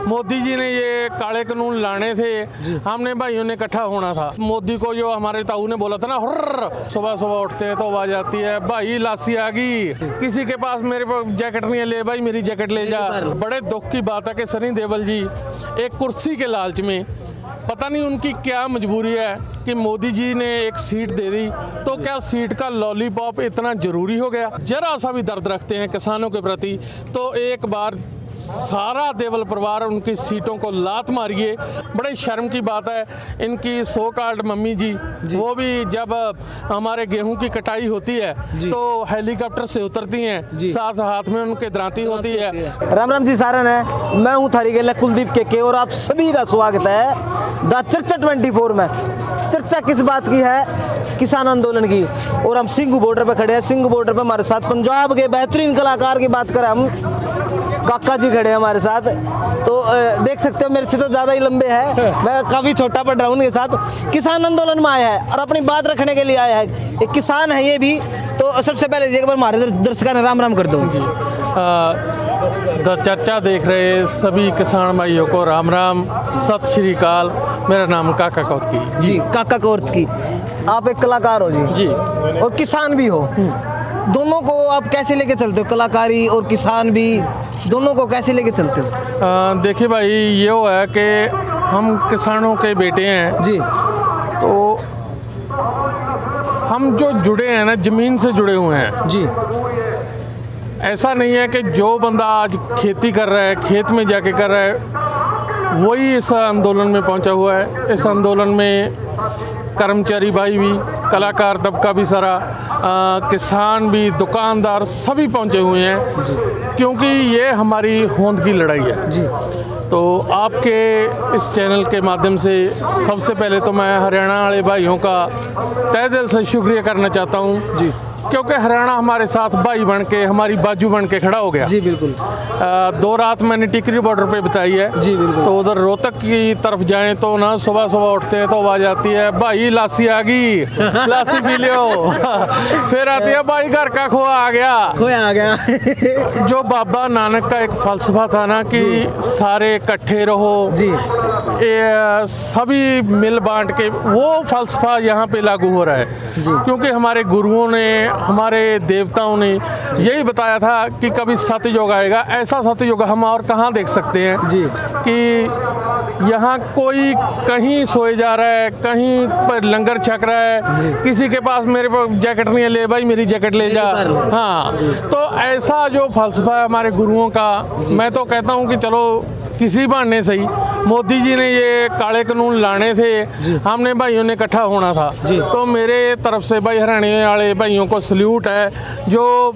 मोदी जी ने ये काले कानून लाने थे, हमने भाइयों ने इकट्ठा होना था। मोदी को जो हमारे ताऊ ने बोला था ना, सुबह सुबह उठते हैं तो आवाज आती है, भाई लासी आ गई, किसी के पास मेरे पास जैकेट नहीं है, ले भाई मेरी जैकेट ले जा। बड़े दुख की बात है कि सनी देओल जी एक कुर्सी के लालच में, पता नहीं उनकी क्या मजबूरी है कि मोदी जी ने एक सीट दे दी, तो क्या सीट का लॉलीपॉप इतना जरूरी हो गया? जरा सा भी दर्द रखते हैं किसानों के प्रति तो एक बार सारा देवल परिवार उनकी सीटों को लात मारिए। बड़े शर्म की बात है, इनकी सो कॉल्ड मम्मी जी वो भी जब हमारे गेहूं की कटाई होती है तो हेलीकॉप्टर से उतरती हैं, साथ हाथ में उनके दरांती होती है। राम राम जी सारन है, मैं हूँ थारी गेल कुलदीप के और आप सभी का स्वागत है द चर्चा 24 में। चर्चा किस बात की है? किसान आंदोलन की। और हम सिंघू बॉर्डर पे खड़े हैं। सिंघू बॉर्डर पे हमारे साथ पंजाब के बेहतरीन कलाकार की बात करें हम, काका जी खड़े हैं हमारे साथ। तो देख सकते हो मेरे से तो ज़्यादा ही लंबे हैं, मैं काफ़ी छोटा पड़ रहा हूँ उनके साथ। किसान आंदोलन में आया है और अपनी बात रखने के लिए आया है, एक किसान है ये भी। तो सबसे पहले एक बार हमारे दर्शकों ने राम राम कर दो। द चर्चा देख रहे सभी किसान भाइयों को राम राम, सत श्री अकाल। मेरा नाम काका कौतकी जी। काका कौतकी, आप एक कलाकार हो जी और किसान भी हो। दोनों को आप कैसे लेके चलते हो? कलाकारी और किसान भी दोनों को कैसे लेके चलते हो? देखिए भाई, ये वो है कि हम किसानों के बेटे हैं जी। तो हम जो जुड़े हैं ना, ज़मीन से जुड़े हुए हैं जी। ऐसा नहीं है कि जो बंदा आज खेती कर रहा है, खेत में जाके कर रहा है, वही इस आंदोलन में पहुंचा हुआ है। इस आंदोलन में कर्मचारी भाई भी, कलाकार तबका भी सारा, किसान भी, दुकानदार सभी पहुंचे हुए हैं, क्योंकि ये हमारी होंद की लड़ाई है जी। तो आपके इस चैनल के माध्यम से सबसे पहले तो मैं हरियाणा वाले भाइयों का तहे दिल से शुक्रिया करना चाहता हूँ जी, क्योंकि हरियाणा हमारे साथ भाई बन के, हमारी बाजू बन के खड़ा हो गया जी। बिल्कुल। 2 रात मैंने टिकरी बॉर्डर पे बिताई है जी। बिल्कुल। तो उधर रोहतक की तरफ जाएं तो ना सुबह सुबह उठते हैं तो आवाज आती है, भाई लासी आ गई, लासी पी लियो। फिर आती है, भाई घर का खोआ आ गया। जो बाबा नानक का एक फलसफा था ना कि सारे इकट्ठे रहो जी, सभी मिल बांट के, वो फलसफा यहाँ पे लागू हो रहा है क्योंकि हमारे गुरुओं ने, हमारे देवताओं ने यही बताया था कि कभी सतयुग आएगा। ऐसा सतयुग हम और कहाँ देख सकते हैं जी, कि यहाँ कोई कहीं सोए जा रहा है, कहीं पर लंगर छक रहा है, किसी के पास मेरे पास जैकेट नहीं है, ले भाई मेरी जैकेट ले जा। हाँ, तो ऐसा जो फलसफा है हमारे गुरुओं का, मैं तो कहता हूँ कि चलो किसी बहाने सही मोदी जी ने ये काले कानून लाने थे, हमने भाइयों ने इकट्ठा होना था। तो मेरे तरफ से भाई हरियाणा वाले भाइयों को सल्यूट है, जो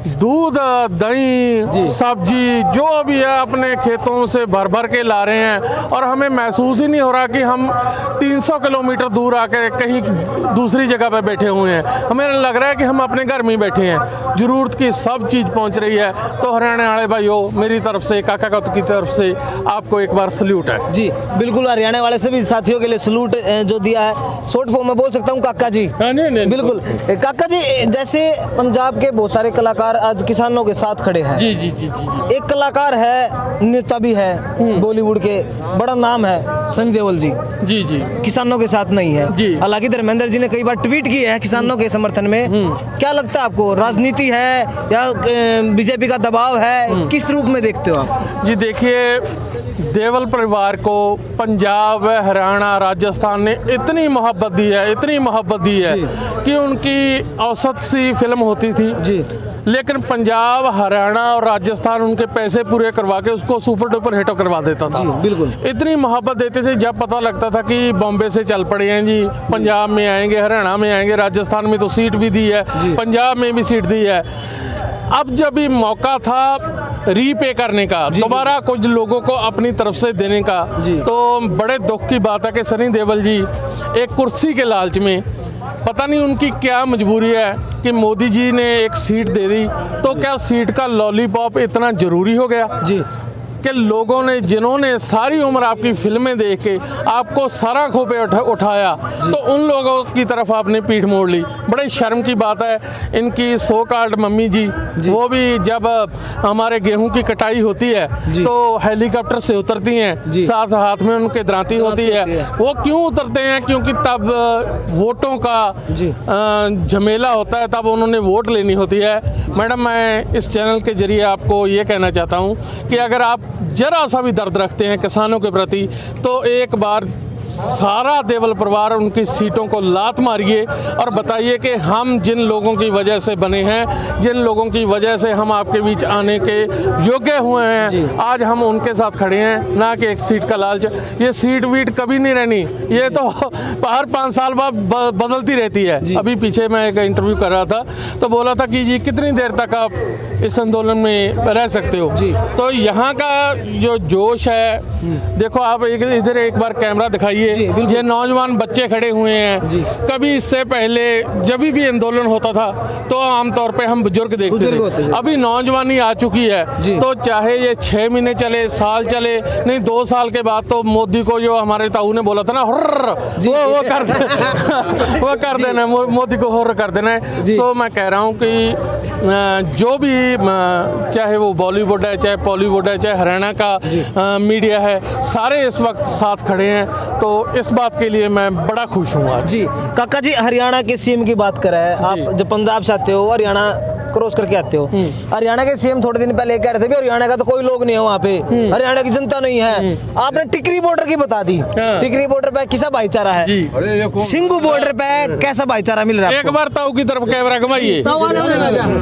दूध, दही, सब्जी जो भी है अपने खेतों से भर भर के ला रहे हैं और हमें महसूस ही नहीं हो रहा कि हम 300 किलोमीटर दूर आकर कहीं दूसरी जगह पे बैठे हुए हैं। हमें लग रहा है कि हम अपने घर में ही बैठे हैं। ज़रूरत की सब चीज़ पहुंच रही है। तो हरियाणा वाले भाइयों, मेरी तरफ से, काका कौतुक की तरफ से आपको एक बार सल्यूट है जी। बिल्कुल, हरियाणा वाले सभी साथियों के लिए सल्यूट जो दिया है। शॉर्ट फॉर्म में बोल सकता हूँ काका जी। नहीं। बिल्कुल काका जी, जैसे पंजाब के बहुत सारे कलाकार आज किसानों के साथ खड़े हैं। जी। एक कलाकार है, नेता भी है बॉलीवुड के, बड़ा नाम है, सनी देओल जी। जी। किसानों के साथ नहीं है। हालांकि धर्मेंद्र जी ने कई बार ट्वीट किए हैं किसानों के समर्थन में। क्या लगता है आपको, राजनीति है या बीजेपी का दबाव है, किस रूप में देखते हो आप? जी देखिए, देवल परिवार को पंजाब, हरियाणा, राजस्थान ने इतनी मोहब्बत दी है कि उनकी औसत सी फिल्म होती थी जी, लेकिन पंजाब, हरियाणा और राजस्थान उनके पैसे पूरे करवा के उसको सुपर डुपर हिट करवा देता था। बिल्कुल। इतनी मोहब्बत देते थे, जब पता लगता था कि बॉम्बे से चल पड़े हैं जी, पंजाब में आएंगे, हरियाणा में आएंगे, राजस्थान में तो सीट भी दी है, पंजाब में भी सीट दी है। अब जब भी मौका था रीपे करने का, दोबारा कुछ लोगों को अपनी तरफ से देने का, तो बड़े दुख की बात है कि सनी देओल जी एक कुर्सी के लालच में, पता नहीं उनकी क्या मजबूरी है कि मोदी जी ने एक सीट दे दी, तो क्या सीट का लॉलीपॉप इतना ज़रूरी हो गया जी? कि लोगों ने, जिन्होंने सारी उम्र आपकी फिल्में देख के आपको सराखों पे उठाया, तो उन लोगों की तरफ आपने पीठ मोड़ ली। बड़े शर्म की बात है। इनकी सो कॉल्ड मम्मी जी, वो भी जब हमारे गेहूं की कटाई होती है तो हेलीकॉप्टर से उतरती हैं, साथ हाथ में उनके दरांती होती है। वो क्यों उतरते हैं? क्योंकि तब वोटों का झमेला होता है, तब उन्होंने वोट लेनी होती है। मैडम, मैं इस चैनल के जरिए आपको ये कहना चाहता हूँ कि अगर आप जरा सा भी दर्द रखते हैं किसानों के प्रति, तो एक बार सारा देवल परिवार उनकी सीटों को लात मारिए और बताइए कि हम जिन लोगों की वजह से बने हैं, जिन लोगों की वजह से हम आपके बीच आने के योग्य हुए हैं, आज हम उनके साथ खड़े हैं, ना कि एक सीट का लालच। ये सीट वीट कभी नहीं रहनी, ये तो हर 5 साल बाद बदलती रहती है। अभी पीछे मैं एक इंटरव्यू कर रहा था तो बोला था कि जी कितनी देर तक आप इस आंदोलन में रह सकते हो। तो यहाँ का जो जोश है, देखो आप इधर एक बार कैमरा दिखाइए। ये नौजवान बच्चे खड़े हुए हैं। कभी इससे पहले जब भी आंदोलन होता था तो आमतौर पे हम बुजुर्ग देखते थे। अभी नौजवानी आ चुकी है, तो चाहे ये 6 महीने चले, साल चले, नहीं 2 साल के बाद तो मोदी को, जो हमारे ताऊ ने बोला था ना, वो कर देना, मोदी को हुर्र कर देना है। तो मैं कह रहा हूँ कि जो भी, चाहे वो बॉलीवुड है, चाहे बॉलीवुड है, चाहे हरियाणा का मीडिया है, सारे इस वक्त साथ खड़े हैं। तो इस बात के लिए मैं बड़ा खुश हूँ आज। जी काका जी, हरियाणा के सीएम की बात करें, आप जब पंजाब से आते हो, हरियाणा क्रॉस करके आते हो, हरियाणा के सीएम थोड़े दिन पहले कह रहे थे भी हरियाणा का तो कोई लोग नहीं है वहाँ पे, हरियाणा की जनता नहीं है। आपने टिकरी बॉर्डर की बता दी। टिकरी बॉर्डर पे कैसा भाईचारा है? सिंगू बॉर्डर पे कैसा भाईचारा मिल रहा है? एक बार ताऊ की तरफ कैमरा घुमाइए।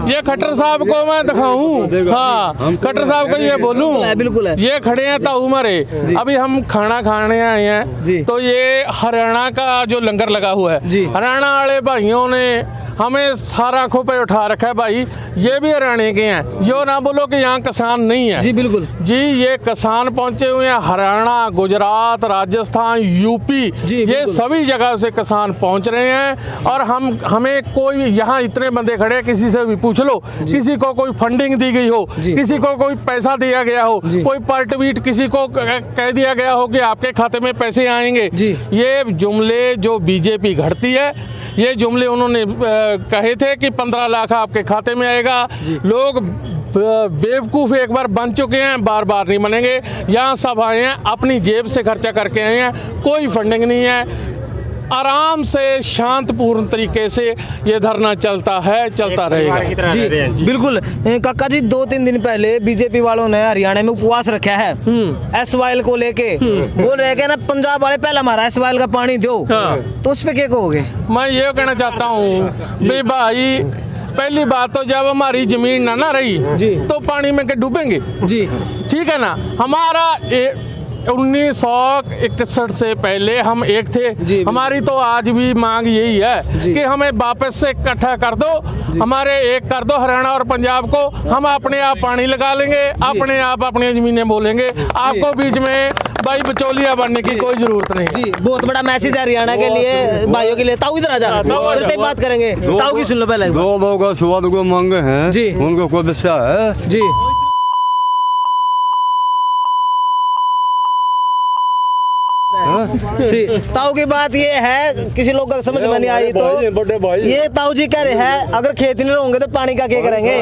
ये खट्टर साहब को मैं दिखाऊं, हाँ, खट्टर साहब को ये बोलूं, बिल्कुल है। ये खड़े हैं ताऊ हमारे, अभी हम खाना खाने आए हैं, तो ये हरियाणा का जो लंगर लगा हुआ है, हरियाणा वाले भाइयों ने हमें सारा आंखों पे उठा रखा है। भाई ये भी हरियाणा के हैं, यो ना बोलो कि यहाँ किसान नहीं है। जी बिल्कुल जी, ये किसान पहुंचे हुए हैं। हरियाणा, गुजरात, राजस्थान, यूपी, ये सभी जगह से किसान पहुंच रहे हैं। और हमें कोई, यहाँ इतने बंदे खड़े, किसी से भी पूछ लो, किसी को कोई फंडिंग दी गई हो, किसी को कोई पैसा दिया गया हो, कोई पर्टवीट किसी को कह दिया गया हो कि आपके खाते में पैसे आएंगे, ये जुमले जो बीजेपी घड़ती है, ये जुमले उन्होंने कहे थे कि 15 लाख आपके खाते में आएगा। लोग बेवकूफ़ एक बार बन चुके हैं, बार बार नहीं बनेंगे। यहाँ सब आए हैं, अपनी जेब से खर्चा करके आए हैं, कोई फंडिंग नहीं है। आराम से शांतपूर्ण तरीके से ये धरना चलता है, चलता रहेगा। जी बिल्कुल काका जी, 2-3 दिन पहले बीजेपी वालों ने हरियाणा में उपवास रखा है एसवाइल को लेके। बोल रहे हैं ना, पंजाब वाले पहला हमारा एसवाइल का पानी दो, तो उस पे क्या कहोगे? मैं ये कहना चाहता हूँ भाई, पहली बात तो जब हमारी जमीन ना रही तो पानी में के डूबेंगे जी, ठीक है ना। हमारा 1961 से पहले हम एक थे। हमारी तो आज भी मांग यही है कि हमें वापस से इकट्ठा कर दो, हमारे एक कर दो हरियाणा और पंजाब को। हम अपने आप पानी लगा लेंगे, अपने आप अपनी जमीनें बोलेंगे। आपको बीच में भाई बचौलिया बनने की कोई जरूरत नहीं। जी बहुत बड़ा मैसेज है हरियाणा के लिए, भाइयों के लिए। ताऊ इधर आ जा, बात करेंगे। ताऊ की सुन लो पहले। 2 लोगों का स्वाद को मांगे हैं जी, उनको कोई गुस्सा है जी। ताऊ की बात ये है, किसी लोग का समझ में नहीं आई तो ये ताऊ जी कह रहे हैं अगर खेत नहीं होंगे तो पानी का क्या करेंगे?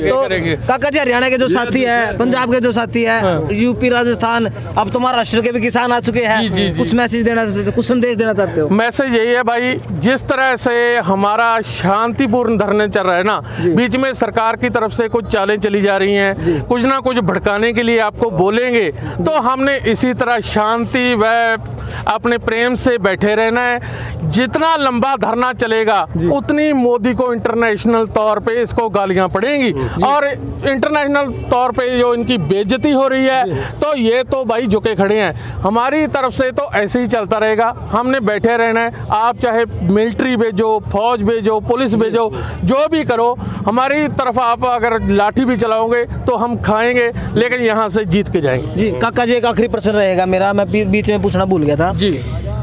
तो काका जी, हरियाणा के जो साथी है, पंजाब के जो साथी है, यूपी, राजस्थान, अब तो महाराष्ट्र के भी किसान आ चुके हैं, कुछ मैसेज देना, कुछ संदेश देना चाहते हो? मैसेज यही है भाई, जिस तरह से हमारा शांतिपूर्ण धरने चल रहा है ना, बीच में सरकार की तरफ से कुछ चालें चली जा रही हैं, कुछ ना कुछ भड़काने के लिए आपको बोलेंगे, तो हमने इसी तरह शांति व अपने प्रेम से बैठे रहना है। जितना लंबा धरना चलेगा उतनी मोदी को इंटरनेशनल तौर पे इसको गालियां पड़ेंगी और इंटरनेशनल तौर पे जो इनकी बेइज्जती हो रही है, तो ये तो भाई झुके खड़े हैं। हमारी तरफ से तो ऐसे ही चलता रहेगा, हमने बैठे रहना है। आप चाहे मिलिट्री भेजो, फौज भेजो, पुलिस भेजो, जो भी करो, हमारी तरफ आप अगर लाठी भी चलाओगे तो हम खाएंगे, लेकिन यहाँ से जीत के जाएंगे। जी काका जी, एक आखिरी प्रश्न रहेगा मेरा, मैं बीच में पूछना भूल गया था जी।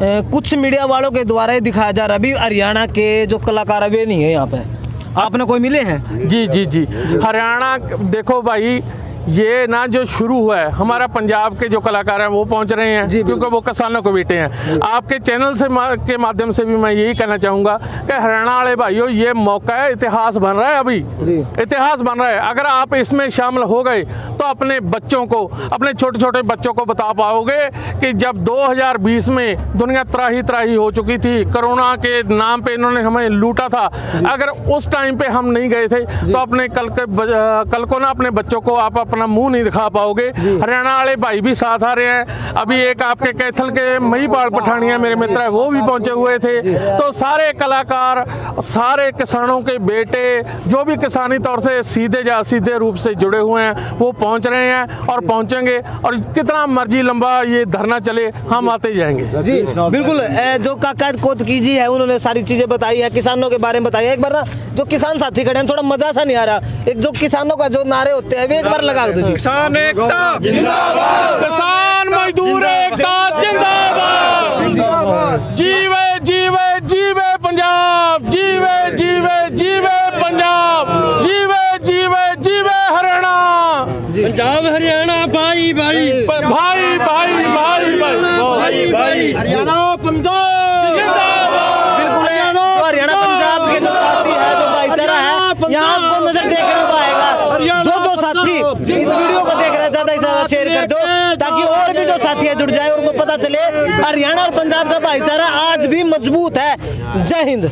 कुछ मीडिया वालों के द्वारा ये दिखाया जा रहा है अभी हरियाणा के जो कलाकार वे नहीं है यहाँ पे, आपने कोई मिले हैं? जी जी जी, हरियाणा देखो भाई, ये ना जो शुरू हुआ है, हमारा पंजाब के जो कलाकार हैं वो पहुंच रहे हैं, क्योंकि वो किसानों के बेटे हैं। आपके चैनल से के माध्यम से भी मैं यही कहना चाहूँगा कि हरियाणा वाले भाइयों, ये मौका है, इतिहास बन रहा है, अभी इतिहास बन रहा है। अगर आप इसमें शामिल हो गए तो अपने बच्चों को, अपने छोटे छोटे बच्चों को बता पाओगे कि जब 2020 में दुनिया त्राही हो चुकी थी, कोरोना के नाम पे इन्होंने हमें लूटा था, अगर उस टाइम पे हम नहीं गए थे तो अपने कल को ना अपने बच्चों को आप अपना मुंह नहीं दिखा पाओगे। हरियाणा वाले भाई भी साथ आ रहे हैं। अभी एक आपके कैथल के महिपाल पठानिया मेरे मित्र है, वो भी पहुंचे हुए थे। तो सारे कलाकार, सारे किसानों के बेटे जो भी किसानी तौर से सीधे रूप से जुड़े हुए हैं वो पहुंच रहे हैं और पहुंचेंगे, और कितना मर्जी लंबा ये धरना चले हम आते जाएंगे। जी बिल्कुल। जो काका कोतकी जी है उन्होंने सारी चीजें बताई है, किसानों के बारे में बताई है। एक बार ना जो किसान साथी खड़े हैं, थोड़ा मजा सा नहीं आ रहा, एक जो किसानों का जो नारे होते हैं वे एक बार लगा दो। किसान एकता जिंदाबाद, किसान मजदूर एकता जिंदाबाद, जीवे जीवे जीवे पंजाब, जीवे जीवे जीवे पंजाब, जीवे जीवे जीवे हरियाणा, पंजाब हरियाणा भाई भाई भाई भाई भाई भाई भाई, हरियाणा पंजाब जिंदाबाद। बिल्कुल है। तो हरियाणा पंजाब के जो साथी है, जो भाईचारा है, यहाँ आपको नजर देखने को आएगा। जो साथी इस वीडियो को देख रहे हैं, ज्यादा से ज्यादा शेयर कर दो ताकि और भी जो साथी है जुड़ जाए, उनको पता चले हरियाणा और पंजाब का भाईचारा आज भी मजबूत है। जय हिंद।